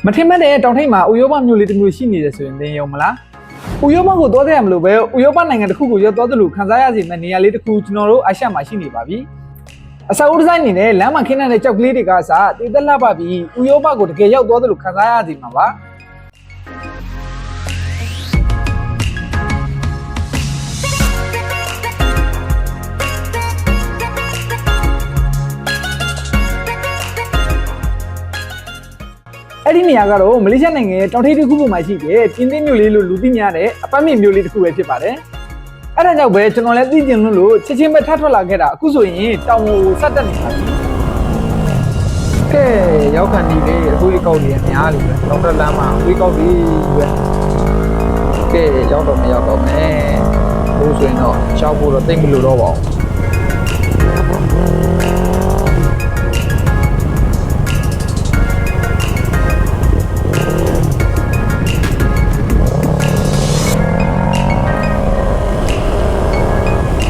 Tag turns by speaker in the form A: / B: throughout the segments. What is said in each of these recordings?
A: မထင်မှတ်တဲ့တောင်ထိပ်မှာဥရောပမြို့လေးတစ်မျိုးရှိနေတယ်ဆိုရင်သင်ယုံမလားဥရောပကိုသွားတဲ့မလို့ပဲဥရောပနိုင်ငံတစ်ခုကိုရောက်သွားသလိုခံစားရစေမယ့်နေရာလေးတစ်ခုကျွန်တော်တို့အာရှမှာရှိနေပါပြီအစာအုပ်ဒီဇိုင်းအနေနဲ့လမ်းမှာခင်းတဲ့ကြောက်ကလေးတွေကအစားတည်သက်လှပပြီးဥရောပကိုတကယ်ရောက်သွားသလိုခံစားရစေမှာပါအဲ့ဒီနေရာကတော့မလေးရှားနိုင်ငံရဲ့တောင်ထိပ်တစ်ခုပေါ်မှာရှိတဲ့ပြင်းသင်းမြို့လေးလို့လူသိများတဲ့အပတ်မြင့်မြို့လေးတစ်ခုပဲဖြစ်ပါတယ်။အဲ့ဒါကြောင့်ပဲကျွန်တော်လည်းသိကျင်လို့ချက်ချင်းပဲထထွက်လာခဲ့တာအခုဆိုရင်တောင်ကိုဆက်တက်နေပါပြီ။ကဲရောက်ခံနေလေအဝေးကောက်တွေအများကြီးပဲတောင်တက်လမ်းမှာအဝေးကောက်တွေပဲ။ကဲရောက်တော့မရောက်တော့မယ်။လို့ဆိုရင်တော့ရှောက်ဖို့တော့တိတ်မလို့တော့ပါဘူး။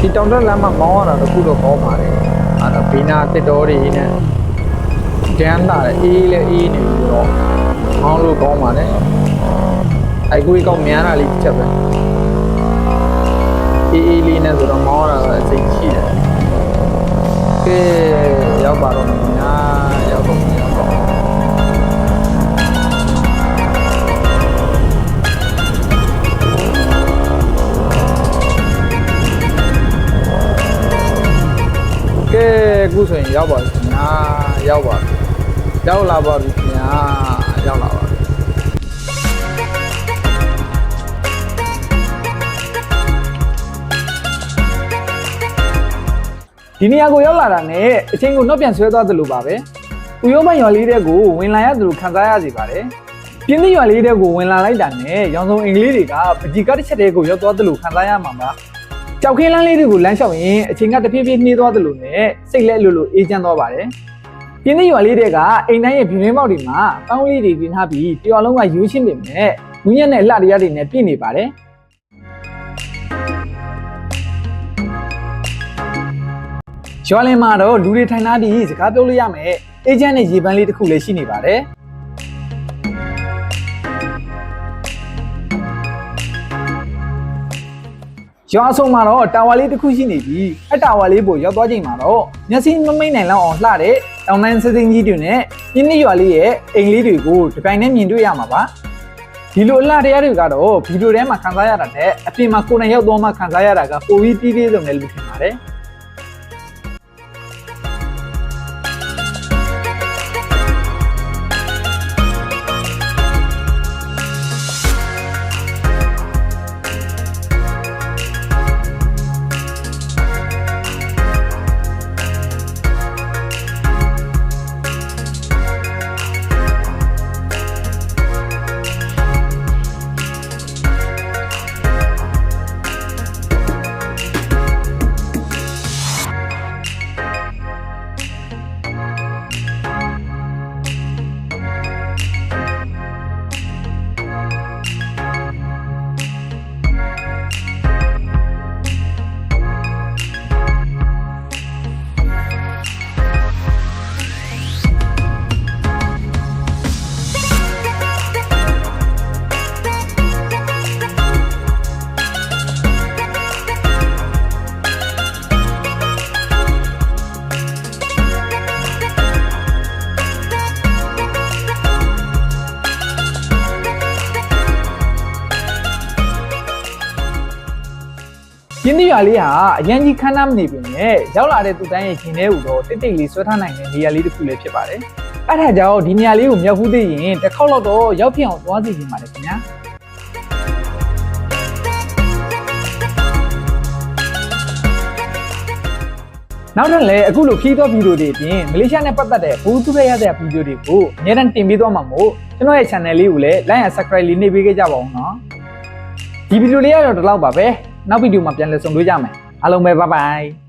A: ဒီတောင်တက်လမ်းမှာမောင်းရတာတခုတော့ကောင်းပါတယ်အဲ့တော့ဘီနာတစ်တော်တွေနဲ့ကျန်းလာတယ်အေးလည်းအေးနေပြီးတော့မောင်းလို့ကောင်းပါတယ်အဲ့ကိုကောင်းများတာလေးချက်ပဲအေးလေးနဲ့ဆိုတော့မောင်းရတာစိတ်ရှိတယ်ကဲရောက်ပါတော့ညာရောက်တော့အခုဆိုရင်ရောက်ပါပြီခင်ဗျာရောက်ပါပြီရောက်လာပါပြီခင်ဗျာရောက်လာပါပြီဒီနေရာကိုရောက်လာတာနဲ့အချိန်ကိုနှော့ပြန်ဆွဲသွားသလိုပါပဲဥရောပရွာလေးတဲ့ကိုဝင်လာရသလိုခံစားရစီပါတယ်ပြင်းသရွာလေးတဲ့ကိုဝင်လာလိုက်တာနဲ့ရောင်စုံအင်္ဂလိပ်တွေကပကြီကားတစ်ချက်တည်းကိုရောက်သွားသလိုခံစားရမှာပါကြောက်ခင်းလမ်းလေးတွေကိုလမ်းလျှောက်ရင်အချိန်ကတဖြည်းဖြည်းနှေးသွားသလိုနဲ့စိတ်လက်လိုအေးချမ်းသွားပါတယ်။ပြင်းသရွာလေးတွေကအိမ်တိုင်းရဲ့ပြင်းပေါက်တွေမှာပေါင်းလေးတွေပြင်ထားပြီးတရွာလုံးကရိုးရှင်းပေမဲ့ဝင်းရက်နဲ့လှတရားတွေနဲ့ပြည့်နေပါတယ်။ရွာလင်းမှာတော့လူတွေထိုင်ထားပြီးစကားပြောလို့ရမယ်အေးချမ်းတဲ့ရေပန်းလေးတစ်ခုလည်းရှိနေပါတယ်။ရွာဆုံးမှာတော့တာဝါလေးတစ်ခုရှိနေပြီးအတာဝါလေးပေါ်ရောက်သွားချိန်မှာတော့မျက်စိမမိတ်နိုင်လောက်အောင်လှတဲ့တောင်တန်းစစင်းကြီးတွေနဲ့ပြင်းသရွာလေးရဲ့အိမ်လေးတွေကိုဒီပိုင်းနဲ့မြင်တွေ့ရမှာပါဒီလိုအလှတရားတွေကတော့ဗီဒီယိုထဲမှာခံစားရတာတဲ့အပြင်မှာကိုယ်နဲ့ရောက်သွားမှခံစားရတာကပိုပြီးပြည့်စုံတယ်လို့ထင်ပါတယ်ပြင်းသရွာလေးဟာအရန်ကြီးခမ်းနားမနေပေမဲ့ရောက်လာတဲ့သူတိုင်းရဲ့ရှင်ထဲကိုတော့တိတ်တိတ်လေးဆွဲထားနိုင်တဲ့နေရာလေးတစ်ခုလည်းဖြစ်ပါတယ်။အဲ့ဒါကြောင့်ဒီနေရာလေးကိုမြောက်ဖူးသိရင်တစ်ခေါက်လောက်တော့ရောက်ပြအောင်သွားစီခြင်းပါတယ်ခင်ဗျာ။နောက်ထပ်လည်းအခုလိုခီးသောဗီဒီယိုတွေအပြင်မလေးရှားနဲ့ပတ်သက်တဲ့ဘူးသူရရတဲ့ဗီဒီယိုတွေကိုအများအားတင်ပေးသွားမှာမို့ကျွန်တော်ရဲ့ channel လေးကိုလည်း like and subscribe လေးနှိပ်ပေးခဲ့ကြပါဦးနော်။ဒီဗီဒီယိုလေးကတော့ဒီလောက်ပါပဲ။နောက်ဗီဒီယိုမှာပြန်လည်ဆုံတွေ့ကြမယ်အားလုံးပဲ bye bye